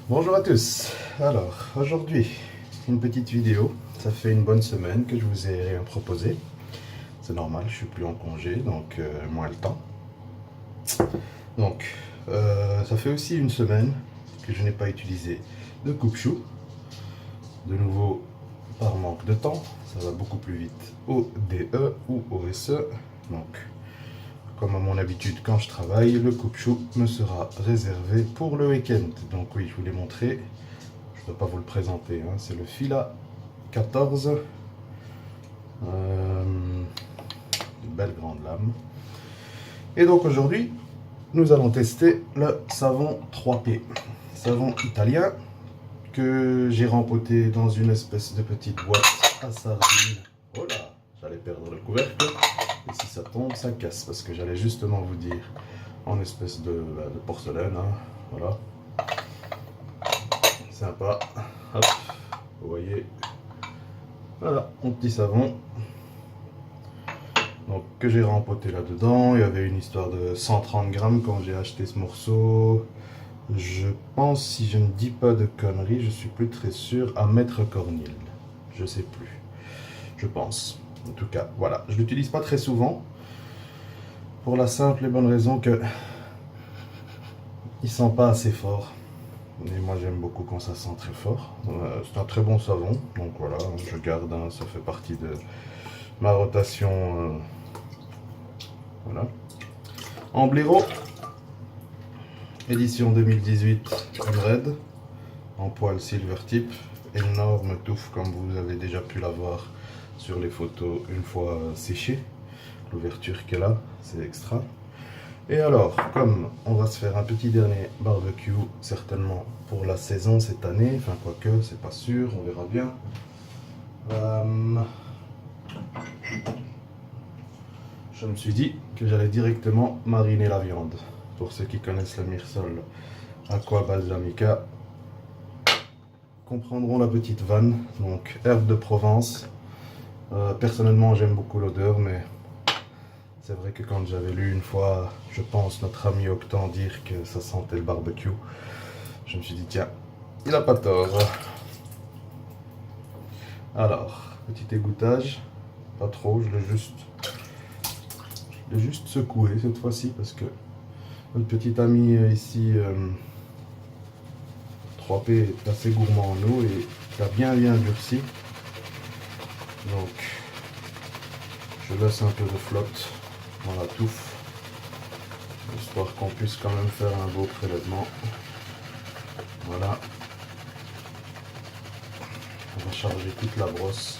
Bonjour à tous. Alors, aujourd'hui, une petite vidéo. Ça fait une bonne semaine que je vous ai rien proposé. C'est normal, je suis plus en congé, donc moins le temps. Donc, ça fait aussi une semaine que je n'ai pas utilisé de coupe-chou. De nouveau, par manque de temps, ça va beaucoup plus vite au DE ou au SE. Donc, comme à mon habitude quand je travaille, le coupe-chou me sera réservé pour le week-end. Donc oui, je vous l'ai montré. Je ne peux pas vous le présenter, hein. C'est le Fila 14. Une belle grande lame. Et donc aujourd'hui, nous allons tester le savon 3P. Savon italien que j'ai rempoté dans une espèce de petite boîte à sardines. Oh là, j'allais perdre le couvercle. Et si ça tombe, ça casse. Parce que j'allais justement vous dire en espèce de porcelaine. Hein. Voilà. Sympa. Hop, vous voyez. Voilà, mon petit savon. Donc, que j'ai rempoté là-dedans. Il y avait une histoire de 130 grammes quand j'ai acheté ce morceau. Je pense, si je ne dis pas de conneries, je suis plus très sûr, à Maître Cornil. Je sais plus. Je pense. En tout cas, voilà. Je l'utilise pas très souvent. Pour la simple et bonne raison que il sent pas assez fort. Et moi j'aime beaucoup quand ça sent très fort. C'est un très bon savon. Donc voilà, je garde. Hein, ça fait partie de ma rotation. Voilà. Amblero. Édition 2018 Red. En poil silver tip. Énorme touffe comme vous avez déjà pu la voir sur les photos une fois séchée. L'ouverture qu'elle a, c'est extra. Et alors, comme on va se faire un petit dernier barbecue, certainement pour la saison cette année, enfin quoique, c'est pas sûr, on verra bien. Je me suis dit que j'allais directement mariner la viande. Pour ceux qui connaissent la Mirsol Aqua Balsamica, comprendront la petite vanne. Donc, herbe de Provence. Personnellement, j'aime beaucoup l'odeur, mais c'est vrai que quand j'avais lu une fois, je pense, notre ami Octan dire que ça sentait le barbecue, je me suis dit, tiens, il n'a pas tort. Alors, petit égouttage, pas trop, je l'ai juste secoué cette fois-ci parce que notre petit ami ici, 3P, est assez gourmand en eau et il a bien durci. Donc, je laisse un peu de flotte dans la touffe, histoire qu'on puisse quand même faire un beau prélèvement. Voilà. On va charger toute la brosse.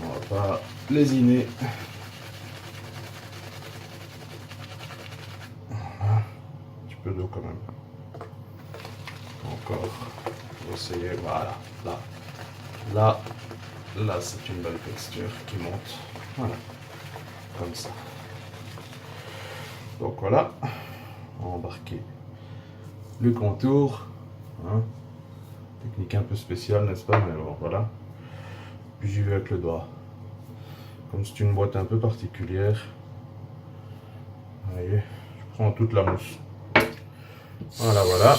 On va pas lésiner. Voilà. Un petit peu d'eau quand même. Encore. On va essayer. Voilà. Là, c'est une belle texture qui monte. Voilà. Comme ça. Donc voilà. On va embarquer le contour. Hein. Technique un peu spéciale, n'est-ce pas? Mais bon, voilà. Puis j'y vais avec le doigt. Comme c'est une boîte un peu particulière. Vous voyez, je prends toute la mousse. Voilà.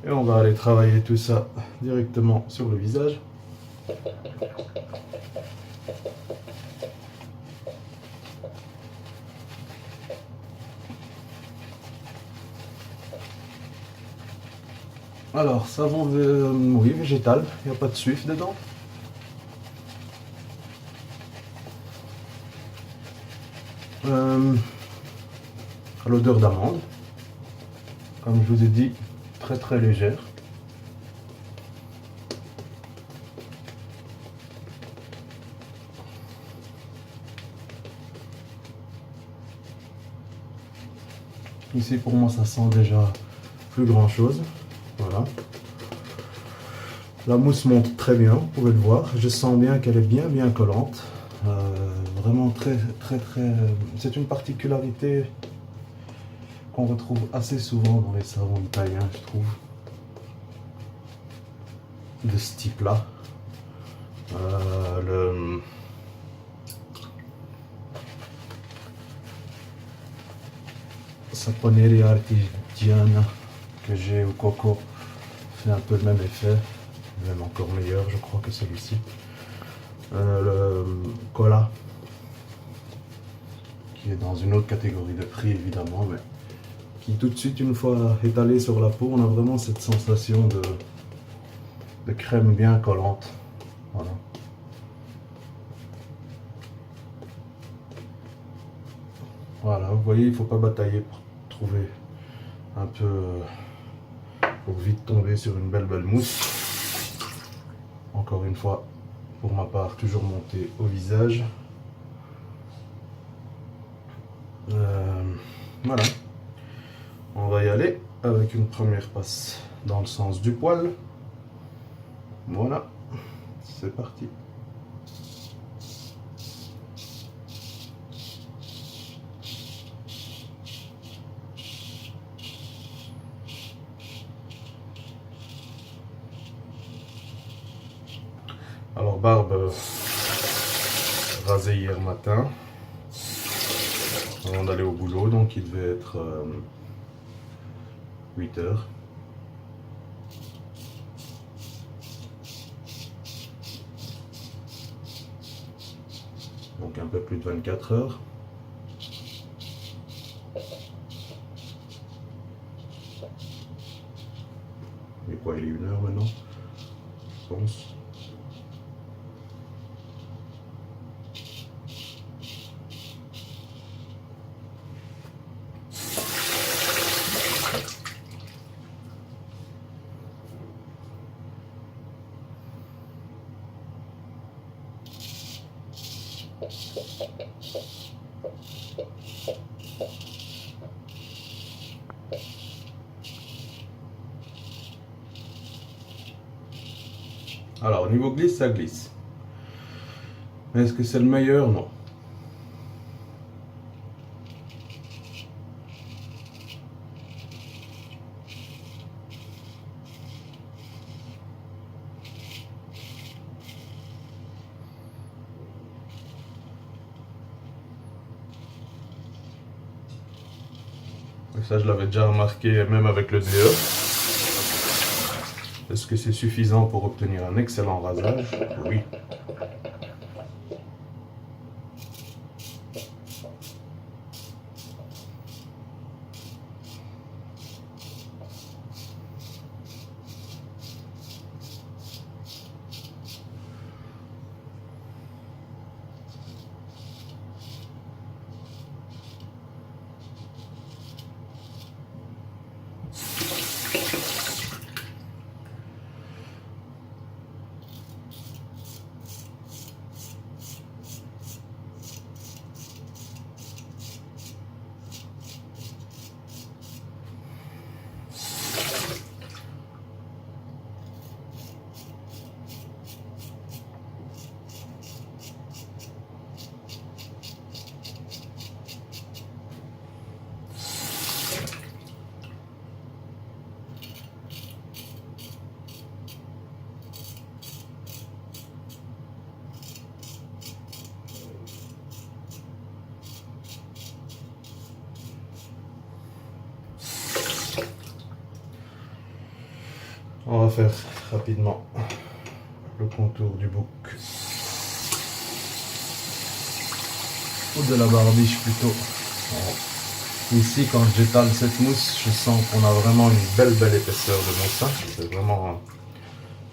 Et on va aller travailler tout ça directement sur le visage. Alors, savon oui, végétal, il n'y a pas de suif dedans. À l'odeur d'amande. Comme je vous ai dit, très légère. Ici pour moi ça sent déjà plus grand chose. Voilà. La mousse monte très bien, vous pouvez le voir. Je sens bien qu'elle est bien collante. Vraiment très. C'est une particularité qu'on retrouve assez souvent dans les savons italiens, je trouve. De ce type-là. Le... Saponeria Artigiana que j'ai au coco fait un peu le même effet, même encore meilleur je crois que celui-ci. Le cola qui est dans une autre catégorie de prix évidemment, mais qui tout de suite, une fois étalé sur la peau, on a vraiment cette sensation de crème bien collante. Voilà. Voilà, vous voyez, il ne faut pas batailler pour trouver un peu, pour vite tomber sur une belle mousse. Encore une fois, pour ma part, toujours monté au visage. Voilà. On va y aller avec une première passe dans le sens du poil. Voilà, c'est parti. Alors barbe rasée hier matin avant d'aller au boulot, donc il devait être 8 heures. Donc un peu plus de 24 heures. Et quoi, il est 1 heure maintenant, je pense. Alors, au niveau glisse, ça glisse. Mais est-ce que c'est le meilleur? Non. Et ça, je l'avais déjà remarqué même avec le DE. Est-ce que c'est suffisant pour obtenir un excellent rasage? Oui. On va faire rapidement le contour du bouc. Ou de la barbiche plutôt. Ici, quand j'étale cette mousse, je sens qu'on a vraiment une belle épaisseur de mousse. C'est vraiment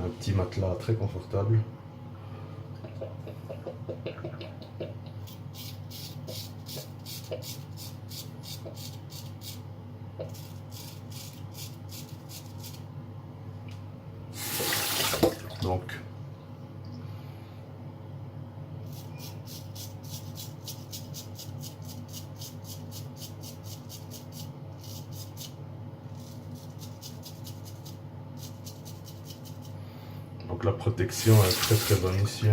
un petit matelas très confortable. Donc la protection est très bonne ici.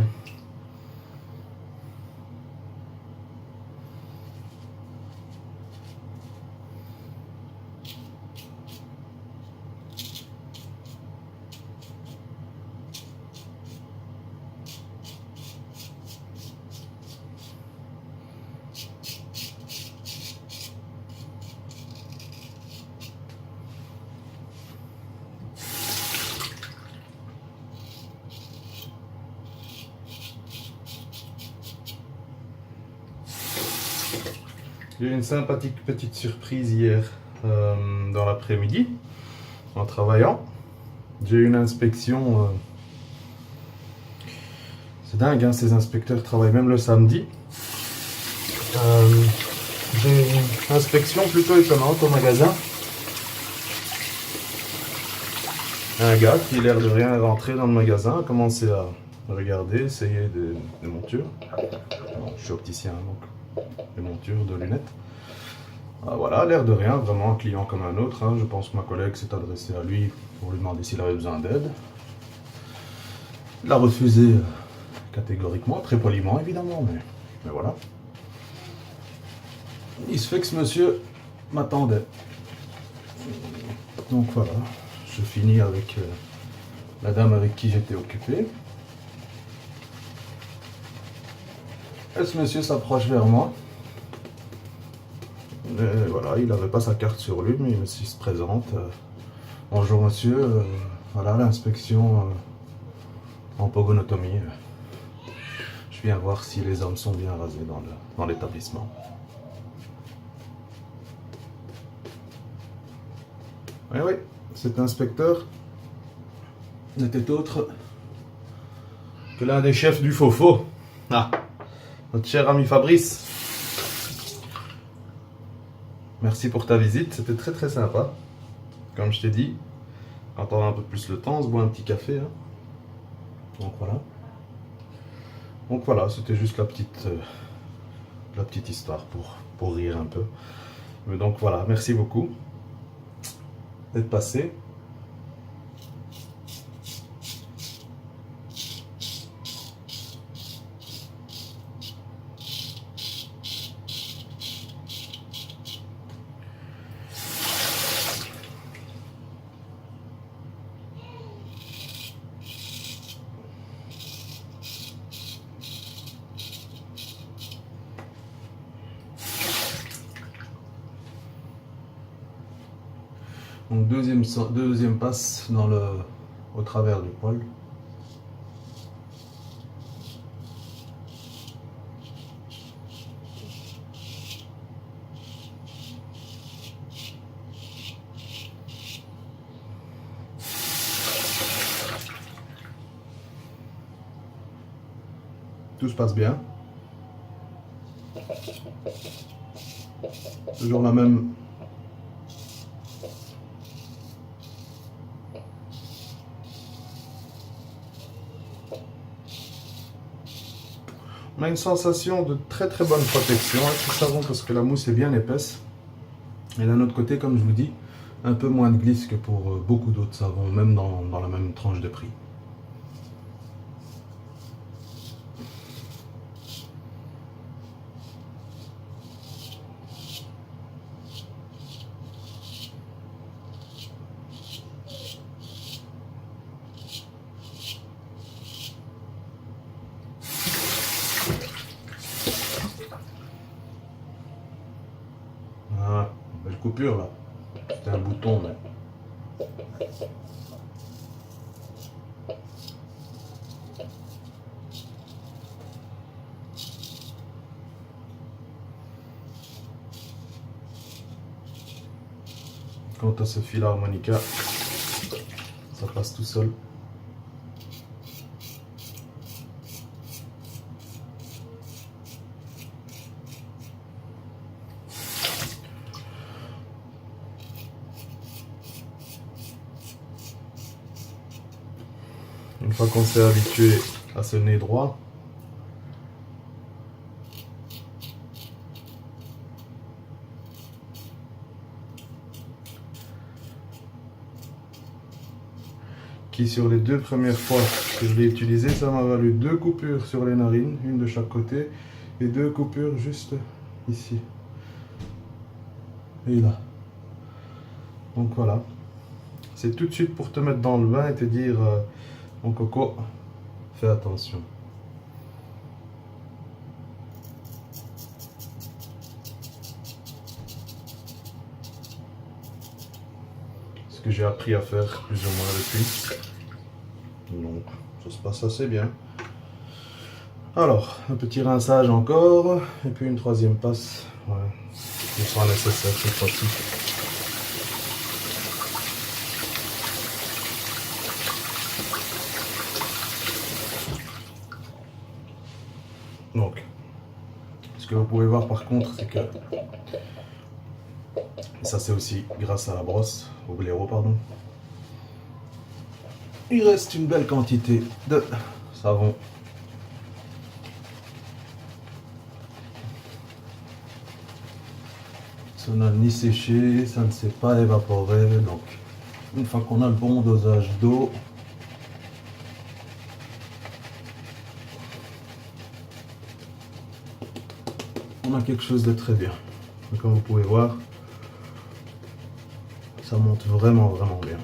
J'ai eu une sympathique petite surprise hier dans l'après-midi en travaillant. J'ai eu une inspection. C'est dingue, hein, ces inspecteurs travaillent même le samedi. J'ai une inspection plutôt étonnante au magasin. Un gars qui, l'air de rien, est rentré dans le magasin, a commencé à regarder, essayer des montures. Bon, je suis opticien, donc des montures, de lunettes. Ah, voilà, l'air de rien, vraiment un client comme un autre. Hein. Je pense que ma collègue s'est adressée à lui pour lui demander s'il avait besoin d'aide. Il a refusé catégoriquement, très poliment évidemment, mais voilà. Il se fait que ce monsieur m'attendait. Donc voilà, je finis avec la dame avec qui j'étais occupé. Et ce monsieur s'approche vers moi. Et voilà, il n'avait pas sa carte sur lui, mais il se présente. Bonjour monsieur, voilà l'inspection en pogonotomie. Je viens voir si les hommes sont bien rasés dans l'établissement. Oui, oui, cet inspecteur n'était autre que l'un des chefs du Fofo. Ah, notre cher ami Fabrice. Merci pour ta visite, c'était très très sympa. Comme je t'ai dit, quand on a un peu plus le temps, on se boit un petit café. Hein. Donc voilà, c'était juste la petite histoire pour rire un peu. Mais donc voilà, merci beaucoup d'être passé. Donc deuxième passe au travers du poil. Tout se passe bien. Toujours la même. On a une sensation de très très bonne protection avec le savon parce que la mousse est bien épaisse. Et d'un autre côté, comme je vous dis, un peu moins de glisse que pour beaucoup d'autres savons, même dans la même tranche de prix. Ah, belle coupure là. C'était un bouton, mais. Quant à ce fil harmonica, ça passe tout seul. Une fois qu'on s'est habitué à ce nez droit, qui sur les 2 premières fois que je l'ai utilisé, ça m'a valu 2 coupures sur les narines, une de chaque côté, et 2 coupures juste ici et là. Donc voilà, c'est tout de suite pour te mettre dans le bain et te dire mon coco, fais attention. Ce que j'ai appris à faire plus ou moins depuis. Donc ça se passe assez bien. Alors, un petit rinçage encore, et puis une troisième passe Ouais, il sera nécessaire cette fois-ci. Donc, ce que vous pouvez voir par contre, c'est que, et ça c'est aussi grâce à la brosse, au blaireau pardon, il reste une belle quantité de savon. Ça n'a ni séché, ça ne s'est pas évaporé, donc une fois qu'on a le bon dosage d'eau, on a quelque chose de très bien. Et comme vous pouvez voir, ça monte vraiment bien.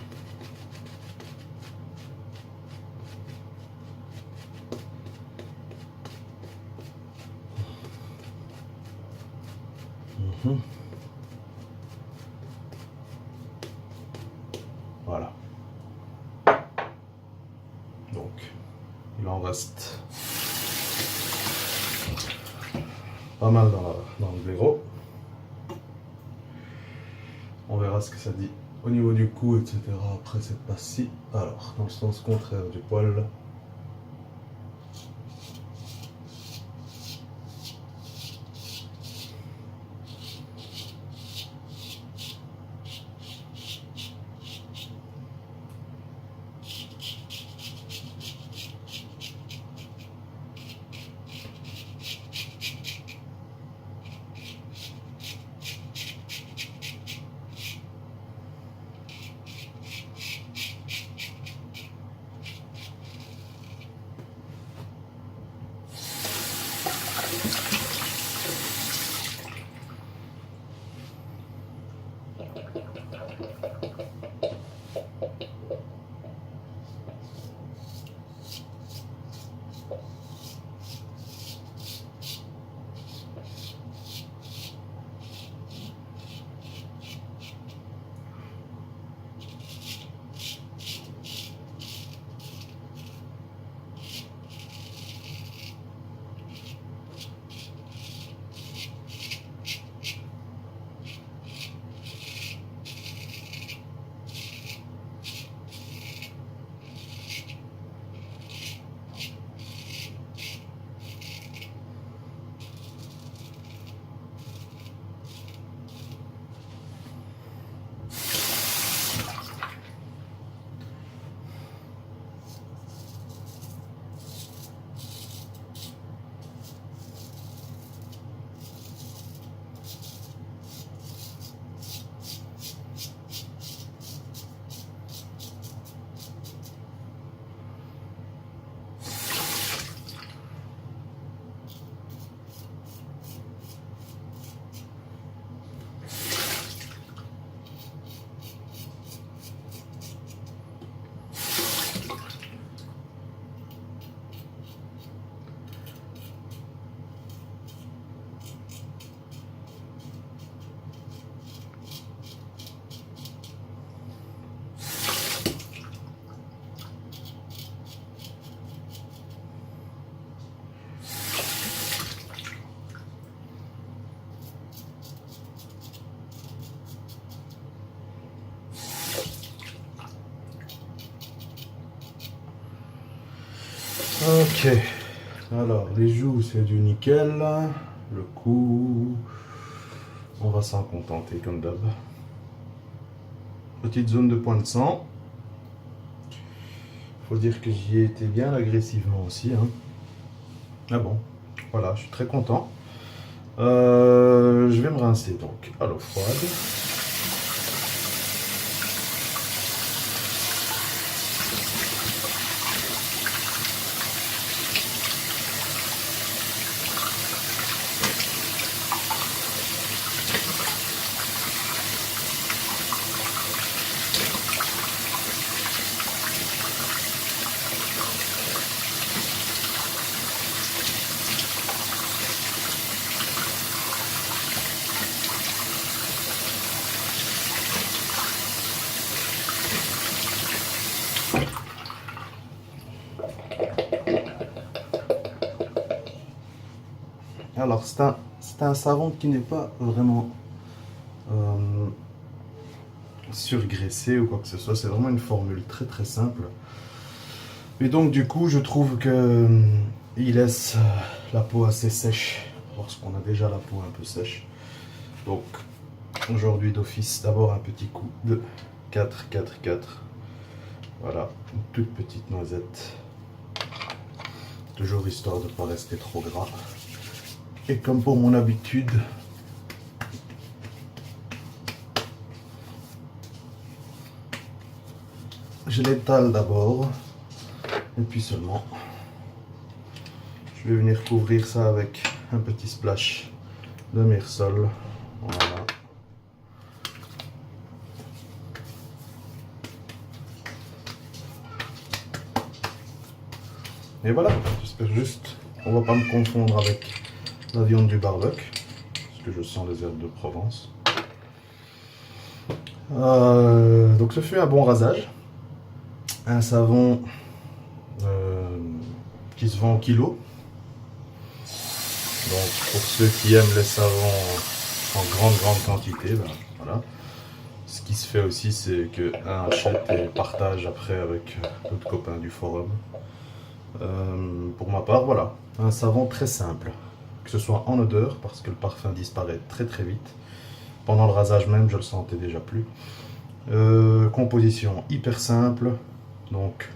Voilà. Donc, il en reste pas mal dans le blaireau. On verra ce que ça dit au niveau du cou, etc. après cette passe-ci. Alors, dans le sens contraire du poil. Ok, alors les joues c'est du nickel, le cou, on va s'en contenter comme d'hab. Petite zone de point de sang, faut dire que j'y ai été bien agressivement aussi. Hein. Ah bon, voilà, je suis très content. Je vais me rincer donc à l'eau froide. Alors c'est c'est un savon qui n'est pas vraiment surgraissé ou quoi que ce soit. C'est vraiment une formule très très simple. Et donc du coup, je trouve que il laisse la peau assez sèche parce qu'on a déjà la peau un peu sèche. Donc aujourd'hui d'office, d'abord un petit coup de 4-4-4. Voilà, une toute petite noisette. Toujours histoire de ne pas rester trop gras. Et comme pour mon habitude, je l'étale d'abord. Et puis seulement, je vais venir couvrir ça avec un petit splash de Mersol. Voilà. Et voilà, j'espère juste qu'on va pas me confondre avec la viande du barbecue, parce que je sens les herbes de Provence. Donc ce fut un bon rasage. Un savon qui se vend au kilo. Donc pour ceux qui aiment les savons en grande quantité, ben, voilà. Ce qui se fait aussi, c'est qu'un achète et partage après avec d'autres copains du forum. Pour ma part, voilà, un savon très simple, que ce soit en odeur, parce que le parfum disparaît très très vite. Pendant le rasage même, je le sentais déjà plus. Composition hyper simple, donc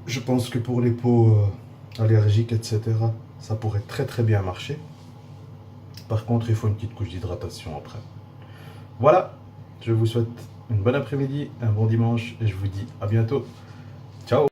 je pense que pour les peaux allergiques, etc., ça pourrait très très bien marcher. Par contre, il faut une petite couche d'hydratation après. Voilà, je vous souhaite une bonne après-midi, un bon dimanche et je vous dis à bientôt.